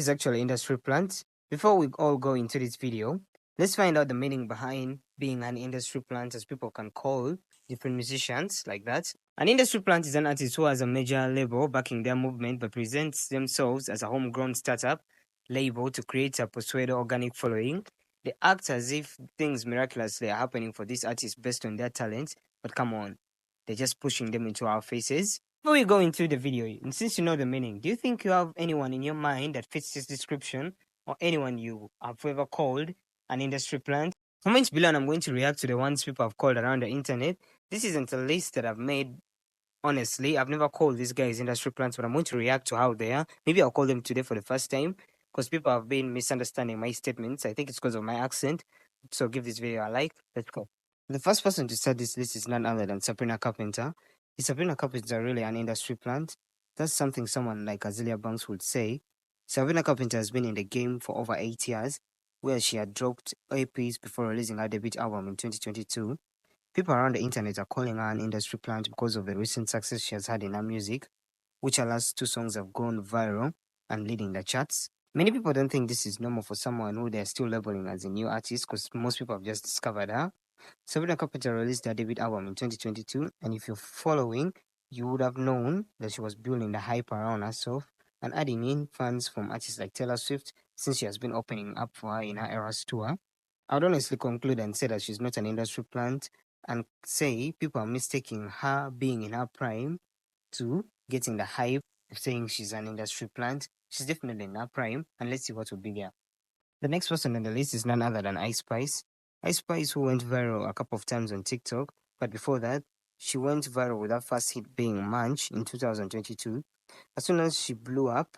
is actually industry plant. Before we all go into this video, let's find out the meaning behind being an industry plant, as people can call different musicians like that. An industry plant is an artist who has a major label backing their movement but presents themselves as a homegrown startup label to create a persuaded organic following. They act as if things miraculously are happening for these artists based on their talent, but come on, they're just pushing them into our faces. Before we go into the video, and since you know the meaning, do you think you have anyone in your mind that fits this description, or anyone you have ever called an industry plant? Comment below and I'm going to react to the ones people have called around the internet. This isn't a list that I've made. Honestly, I've never called these guys industry plants, but I'm going to react to how they are. Maybe I'll call them today for the first time because people have been misunderstanding my statements. I think it's because of my accent. So give this video a like. Let's go. The first person to start this list is none other than Sabrina Carpenter. Is Sabrina Carpenter really an industry plant? That's something someone like Azealia Banks would say. Sabrina Carpenter has been in the game for over 8 years, where she had dropped EPs before releasing her debut album in 2022. People around the internet are calling her an industry plant because of the recent success she has had in her music, which her last two songs have gone viral and leading the charts. Many people don't think this is normal for someone who they're still labeling as a new artist because most people have just discovered her. Sabrina Carpenter released her debut album in 2022, and if you're following, you would have known that she was building the hype around herself and adding in fans from artists like Taylor Swift since she has been opening up for her in her Eras tour. I would honestly conclude and say that she's not an industry plant and say people are mistaking her being in her prime to getting the hype of saying she's an industry plant. She's definitely in her prime, and let's see what will be there. The next person on the list is none other than Ice Spice. Ice Spice, who went viral a couple of times on TikTok, but before that, she went viral with her first hit being Munch in 2022. As soon as she blew up,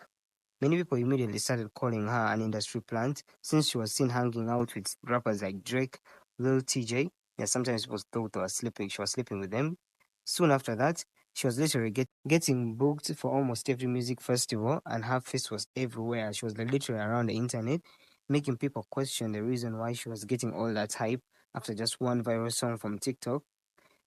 many people immediately started calling her an industry plant since she was seen hanging out with rappers like Drake, Lil TJ. Yeah, sometimes people thought she was sleeping with them. Soon after that, she was literally getting booked for almost every music festival, and her face was everywhere. She was like, literally around the internet, making people question the reason why she was getting all that hype after just one viral song from TikTok.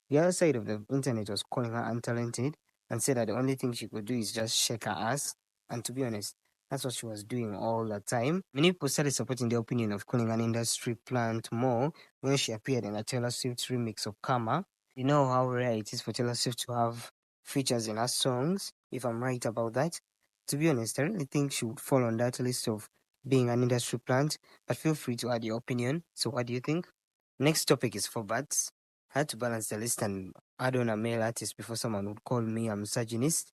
The other side of the internet was calling her untalented and said that the only thing she could do is just shake her ass. And to be honest, that's what she was doing all the time. Many people started supporting the opinion of calling an industry plant more when she appeared in a Taylor Swift remix of Karma. You know how rare it is for Taylor Swift to have features in her songs, if I'm right about that. To be honest, I really think she would fall on that list of being an industry plant, but feel free to add your opinion. So, what do you think? Next topic is for bats. I had to balance the list and add on a male artist before someone would call me a misogynist.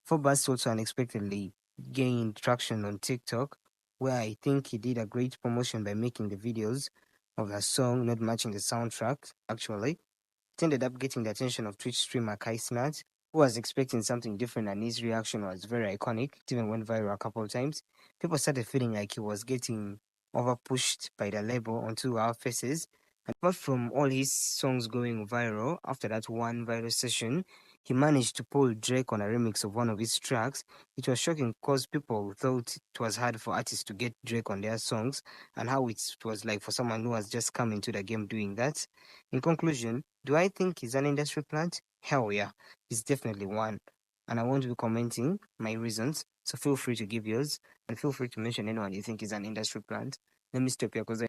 Phobos also unexpectedly gained traction on TikTok, where I think he did a great promotion by making the videos of the song not matching the soundtrack, actually. It ended up getting the attention of Twitch streamer Kai Snat, who was expecting something different, and his reaction was very iconic. It even went viral a couple of times. People started feeling like he was getting overpushed by the label onto our faces. And apart from all his songs going viral, after that one viral session, he managed to pull Drake on a remix of one of his tracks. It was shocking because people thought it was hard for artists to get Drake on their songs, and how it was like for someone who has just come into the game doing that. In conclusion, do I think he's an industry plant? Hell yeah, he's definitely one. And I won't be commenting my reasons, so feel free to give yours and feel free to mention anyone you think is an industry plant. Let me stop here because